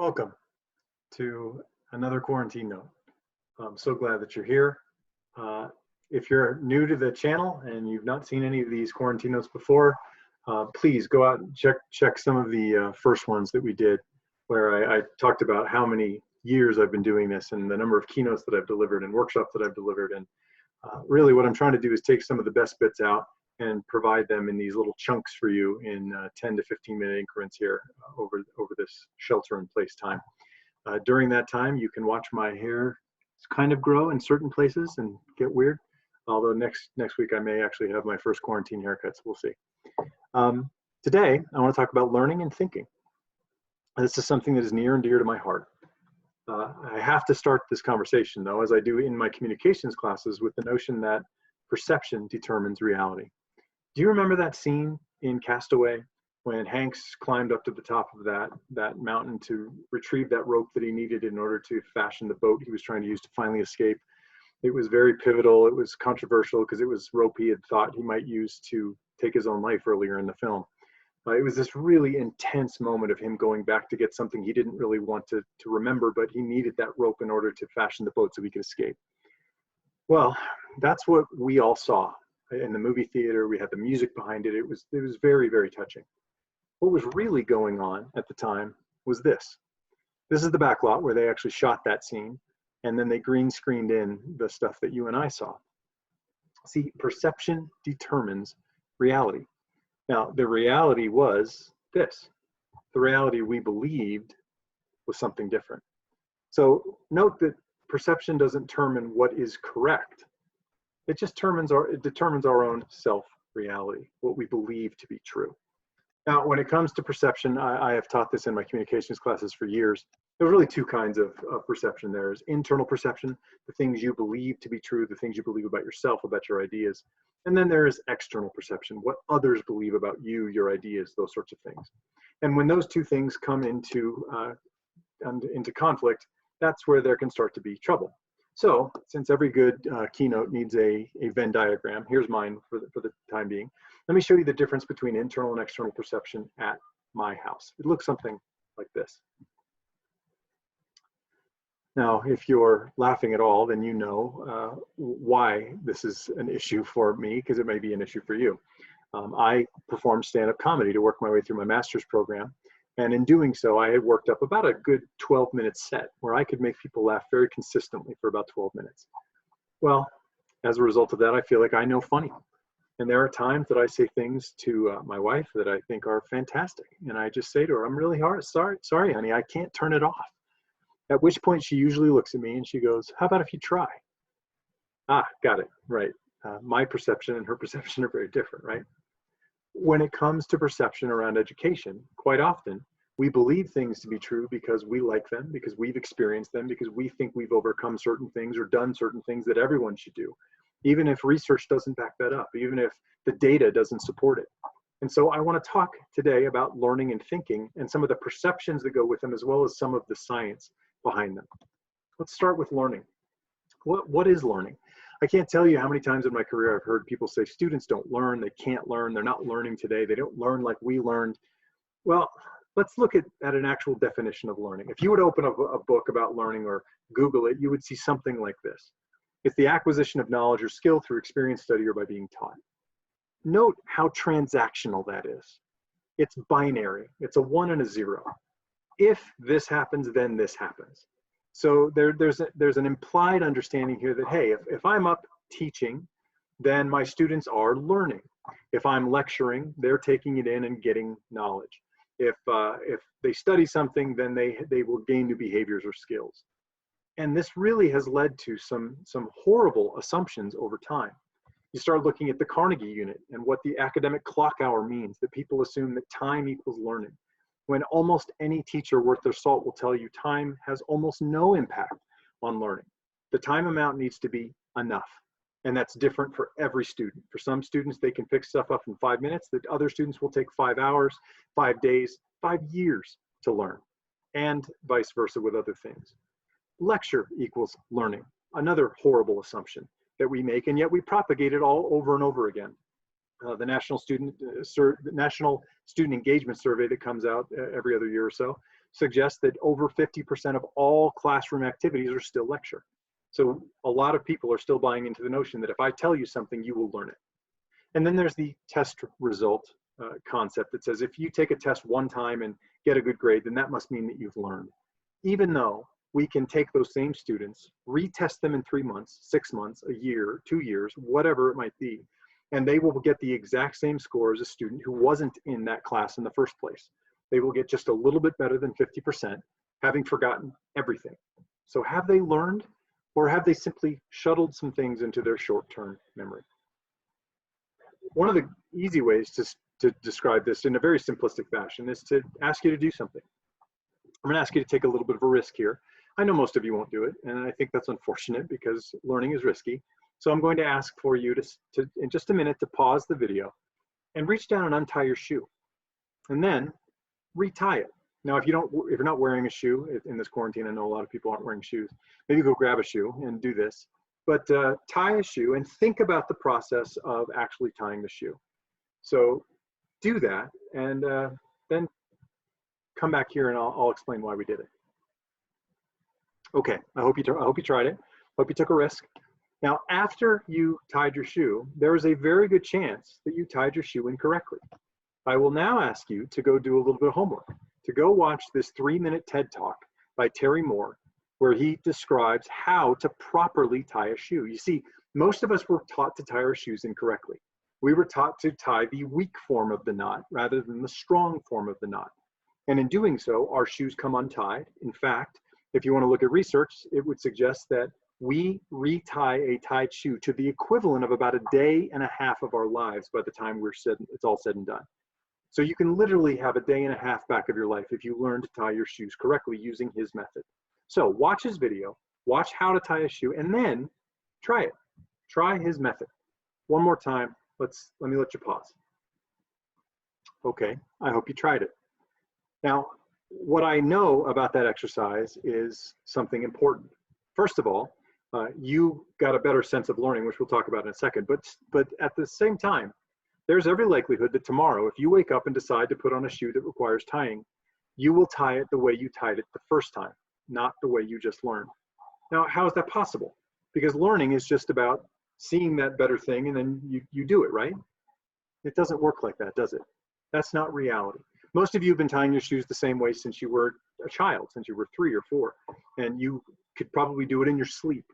Welcome to another quarantine note. I'm so glad that you're here. If you're new to the channel and you've not seen any of these quarantine notes before, please go out and check some of the first ones that we did, where I talked about how many years I've been doing this and the number of keynotes that I've delivered and workshops that I've delivered. And really what I'm trying to do is take some of the best bits out and provide them in these little chunks for you in 10 to 15 minute increments here over this shelter in place time. During that time, you can watch my hair kind of grow in certain places and get weird. Although next week I may actually have my first quarantine haircut, so we'll see. Today, I want to talk about learning and thinking. This is something that is near and dear to my heart. I have to start this conversation, though, as I do in my communications classes, with the notion that perception determines reality. Do you remember that scene in Castaway when Hanks climbed up to the top of that mountain to retrieve that rope that he needed in order to fashion the boat he was trying to use to finally escape? It was very pivotal. It was controversial because it was rope he had thought he might use to take his own life earlier in the film. It was this really intense moment of him going back to get something he didn't really want to remember, but he needed that rope in order to fashion the boat so he could escape. Well, that's what we all saw in the movie theater. We had the music behind it. It was very, very touching. What was really going on at the time was this. This is the back lot where they actually shot that scene, and then they green screened in the stuff that you and I saw. See, perception determines reality. Now, the reality was this. The reality we believed was something different. So note that perception doesn't determine what is correct. It just determines our own self-reality, what we believe to be true. Now, when it comes to perception, I have taught this in my communications classes for years. There's really two kinds of perception. There's internal perception, the things you believe to be true, the things you believe about yourself, about your ideas. And then there is external perception, what others believe about you, your ideas, those sorts of things. And when those two things come into conflict, that's where there can start to be trouble. So since every good keynote needs a Venn diagram, here's mine for the time being. Let me show you the difference between internal and external perception at my house. It looks something like this. Now, if you're laughing at all, then you know why this is an issue for me, because it may be an issue for you. I performed stand-up comedy to work my way through my master's program. And in doing so, I had worked up about a good 12-minute set where I could make people laugh very consistently for about 12 minutes. Well, as a result of that, I feel like I know funny. And there are times that I say things to my wife that I think are fantastic. And I just say to her, I'm really sorry, honey, I can't turn it off. At which point she usually looks at me and she goes, how about if you try? Ah, got it, right. My perception and her perception are very different, right? When it comes to perception around education, quite often we believe things to be true because we like them, because we've experienced them, because we think we've overcome certain things or done certain things that everyone should do, even if research doesn't back that up, even if the data doesn't support it. And so I want to talk today about learning and thinking and some of the perceptions that go with them, as well as some of the science behind them. Let's start with learning. What is learning? I can't tell you how many times in my career I've heard people say students don't learn, they can't learn, they're not learning today, they don't learn like we learned. Well, let's look at an actual definition of learning. If you would open up a book about learning or Google it, you would see something like this. It's the acquisition of knowledge or skill through experience, study, or by being taught. Note how transactional that is. It's binary. It's a 1 and a 0. If this happens, then this happens. So there's an implied understanding here that, hey, if I'm up teaching, then my students are learning. If I'm lecturing, they're taking it in and getting knowledge. If they study something, then they will gain new behaviors or skills. And this really has led to some horrible assumptions over time. You start looking at the Carnegie unit and what the academic clock hour means, that people assume that time equals learning, when almost any teacher worth their salt will tell you time has almost no impact on learning. The time amount needs to be enough. And that's different for every student. For some students, they can pick stuff up in 5 minutes. The other students will take 5 hours, 5 days, 5 years to learn, and vice versa with other things. Lecture equals learning. Another horrible assumption that we make, and yet we propagate it all over and over again. The National Student Engagement Survey that comes out every other year or so suggests that over 50% of all classroom activities are still lecture. So a lot of people are still buying into the notion that if I tell you something, you will learn it. And then there's the test result concept that says if you take a test one time and get a good grade, then that must mean that you've learned. Even though we can take those same students, retest them in 3 months, 6 months, a year, 2 years, whatever it might be, and they will get the exact same score as a student who wasn't in that class in the first place. They will get just a little bit better than 50%, having forgotten everything. So have they learned, or have they simply shuttled some things into their short-term memory? One of the easy ways to describe this in a very simplistic fashion is to ask you to do something. I'm going to ask you to take a little bit of a risk here. I know most of you won't do it, and I think that's unfortunate because learning is risky. So I'm going to ask for you to in just a minute, to pause the video and reach down and untie your shoe, and then retie it. Now, if you're not wearing a shoe in this quarantine, I know a lot of people aren't wearing shoes. Maybe go grab a shoe and do this. But tie a shoe and think about the process of actually tying the shoe. So do that, and then come back here and I'll explain why we did it. Okay, I hope you tried it. Hope you took a risk. Now, after you tied your shoe, there is a very good chance that you tied your shoe incorrectly. I will now ask you to go do a little bit of homework, to go watch this 3-minute TED Talk by Terry Moore, where he describes how to properly tie a shoe. You see, most of us were taught to tie our shoes incorrectly. We were taught to tie the weak form of the knot rather than the strong form of the knot. And in doing so, our shoes come untied. In fact, if you want to look at research, it would suggest that we retie a tied shoe to the equivalent of about 1.5 days of our lives by the time it's all said and done. So you can literally have 1.5 days back of your life if you learn to tie your shoes correctly using his method. So watch his video, watch how to tie a shoe, and then try it. Try his method. One more time, let me let you pause. Okay, I hope you tried it. Now, what I know about that exercise is something important. First of all, you got a better sense of learning, which we'll talk about in a second, but at the same time, there's every likelihood that tomorrow, if you wake up and decide to put on a shoe that requires tying, you will tie it the way you tied it the first time, not the way you just learned. Now, how is that possible? Because learning is just about seeing that better thing and then you do it, right? It doesn't work like that, does it? That's not reality. Most of you have been tying your shoes the same way since you were a child, since you were 3 or 4, and you could probably do it in your sleep.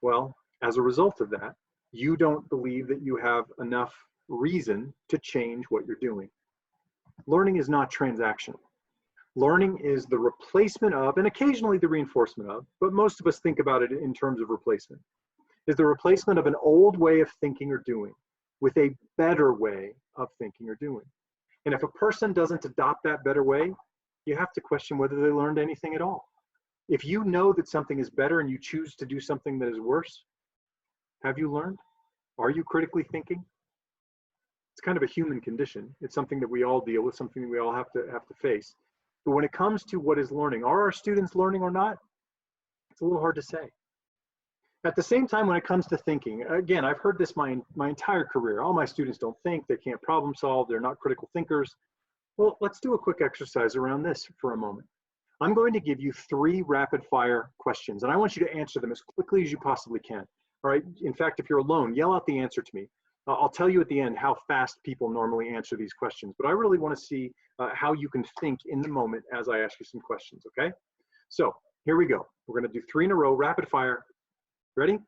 Well, as a result of that, you don't believe that you have enough reason to change what you're doing. Learning is not transactional. Learning is the replacement of, and occasionally the reinforcement of, but most of us think about it in terms of replacement, is the replacement of an old way of thinking or doing with a better way of thinking or doing. And if a person doesn't adopt that better way, you have to question whether they learned anything at all. If you know that something is better and you choose to do something that is worse, have you learned? Are you critically thinking? It's kind of a human condition. It's something that we all deal with, something that we all have to face. But when it comes to what is learning, are our students learning or not? It's a little hard to say. At the same time, when it comes to thinking, again, I've heard this my entire career. All my students don't think, they can't problem solve, they're not critical thinkers. Well, let's do a quick exercise around this for a moment. I'm going to give you 3 rapid fire questions, and I want you to answer them as quickly as you possibly can. All right, in fact, if you're alone, yell out the answer to me. I'll tell you at the end how fast people normally answer these questions, but I really want to see how you can think in the moment as I ask you some questions, okay? So here we go. We're going to do 3 in a row, rapid fire. Ready?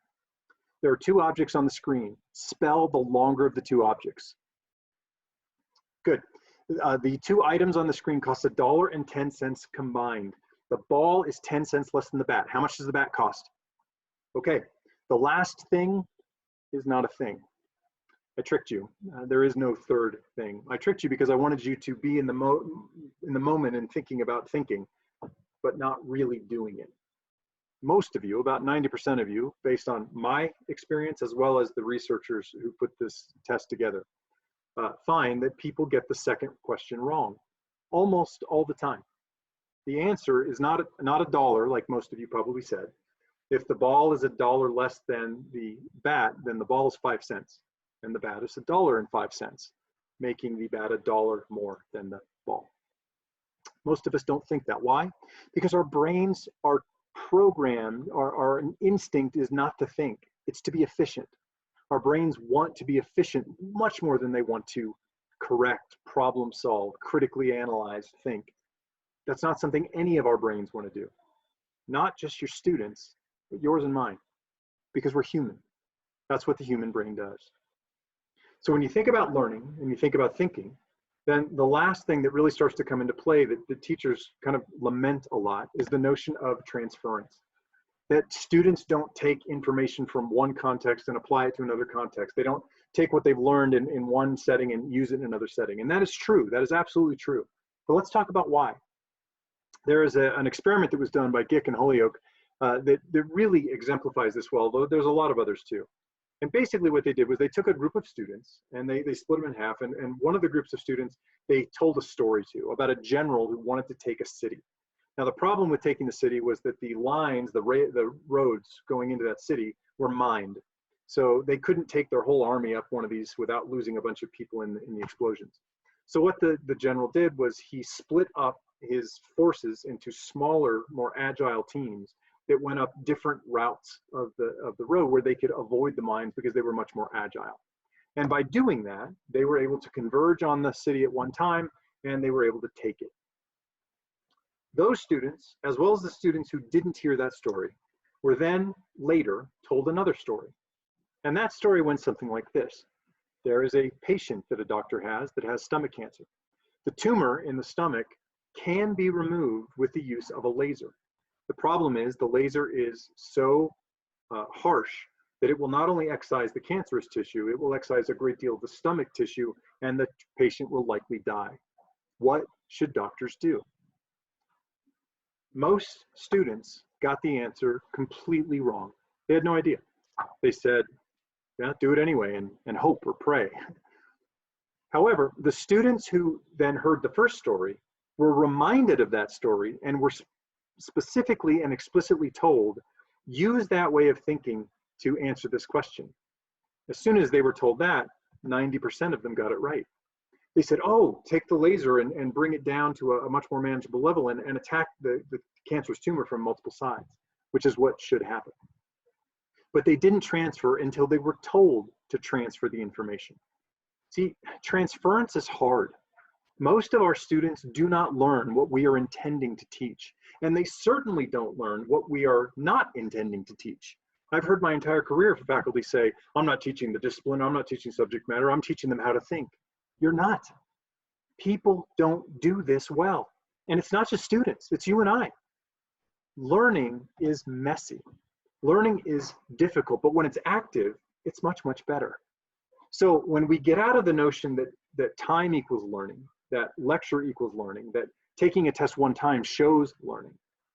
There are 2 objects on the screen. Spell the longer of the 2 objects. Good. The 2 items on the screen cost $1.10 combined. The ball is 10 cents less than the bat. How much does the bat cost? Okay. The last thing is not a thing. I tricked you. There is no third thing. I tricked you because I wanted you to be in the moment and thinking about thinking, but not really doing it. Most of you, about 90% of you, based on my experience as well as the researchers who put this test together, find that people get the second question wrong almost all the time. The answer is not a dollar, like most of you probably said. If the ball is $1 less than the bat, then the ball is 5 cents, and the bat is $1.05, making the bat $1 more than the ball. Most of us don't think that. Why? Because our brains are programmed, our instinct is not to think, it's to be efficient. Our brains want to be efficient much more than they want to correct, problem solve, critically analyze, think. That's not something any of our brains want to do. Not just your students, but yours and mine, because we're human. That's what the human brain does. So when you think about learning and you think about thinking, then the last thing that really starts to come into play that the teachers kind of lament a lot is the notion of transference. That students don't take information from one context and apply it to another context. They don't take what they've learned in one setting and use it in another setting. And that is true. That is absolutely true. But let's talk about why. There is an experiment that was done by Gick and Holyoke that really exemplifies this well, though there's a lot of others too. And basically what they did was they took a group of students and they split them in half. And one of the groups of students, they told a story to about a general who wanted to take a city. Now, the problem with taking the city was that the lines, the roads going into that city were mined. So they couldn't take their whole army up one of these without losing a bunch of people in the explosions. So what the general did was he split up his forces into smaller, more agile teams that went up different routes of the road where they could avoid the mines because they were much more agile. And by doing that, they were able to converge on the city at one time and they were able to take it. Those students, as well as the students who didn't hear that story, were then later told another story. And that story went something like this. There is a patient that a doctor has that has stomach cancer. The tumor in the stomach can be removed with the use of a laser. The problem is the laser is so harsh that it will not only excise the cancerous tissue, it will excise a great deal of the stomach tissue and the patient will likely die. What should doctors do? Most students got the answer completely wrong. They had no idea. They said, yeah, do it anyway and hope or pray. However, the students who then heard the first story were reminded of that story and were specifically and explicitly told, use that way of thinking to answer this question. As soon as they were told that, 90% of them got it right. They said, oh, take the laser and bring it down to a much more manageable level and attack the cancerous tumor from multiple sides, which is what should happen. But they didn't transfer until they were told to transfer the information. See, transference is hard. Most of our students do not learn what we are intending to teach, and they certainly don't learn what we are not intending to teach. I've heard my entire career faculty say, I'm not teaching the discipline, I'm not teaching subject matter, I'm teaching them how to think. You're not. People don't do this well. And it's not just students, it's you and I. Learning is messy. Learning is difficult, but when it's active, it's much, much better. So when we get out of the notion that time equals learning, that lecture equals learning, that taking a test one time shows learning,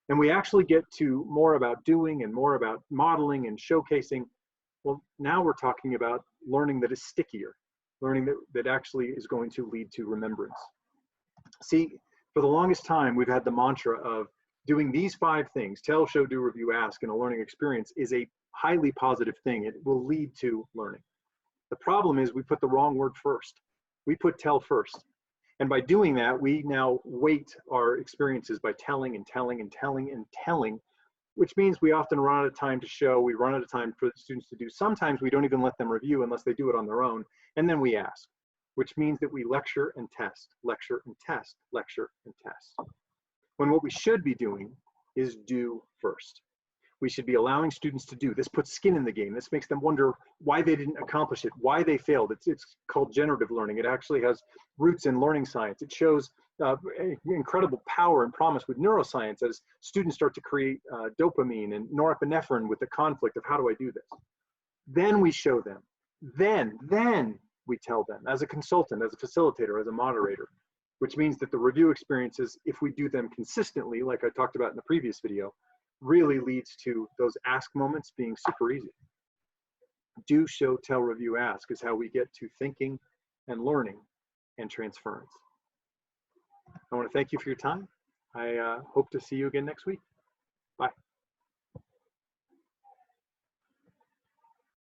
and we actually get to more about doing and more about modeling and showcasing, well, now we're talking about learning that is stickier, learning that actually is going to lead to remembrance. See, for the longest time, we've had the mantra of doing these 5 things, tell, show, do, review, ask, in a learning experience is a highly positive thing. It will lead to learning. The problem is we put the wrong word first. We put tell first. And by doing that, we now weight our experiences by telling and telling and telling and telling, which means we often run out of time to show, we run out of time for the students to do. Sometimes we don't even let them review unless they do it on their own. And then we ask, which means that we lecture and test, lecture and test, lecture and test. When what we should be doing is do first. We should be allowing students to do. This puts skin in the game. This makes them wonder why they didn't accomplish it, why they failed. It's called generative learning. It actually has roots in learning science. It shows incredible power and promise with neuroscience as students start to create dopamine and norepinephrine with the conflict of how do I do this. Then we show them. Then we tell them as a consultant, as a facilitator, as a moderator, which means that the review experiences, if we do them consistently, like I talked about in the previous video, really leads to those ask moments being super easy. Do, show, tell, review, ask is how we get to thinking and learning and transference. I want to thank you for your time. I hope to see you again next week.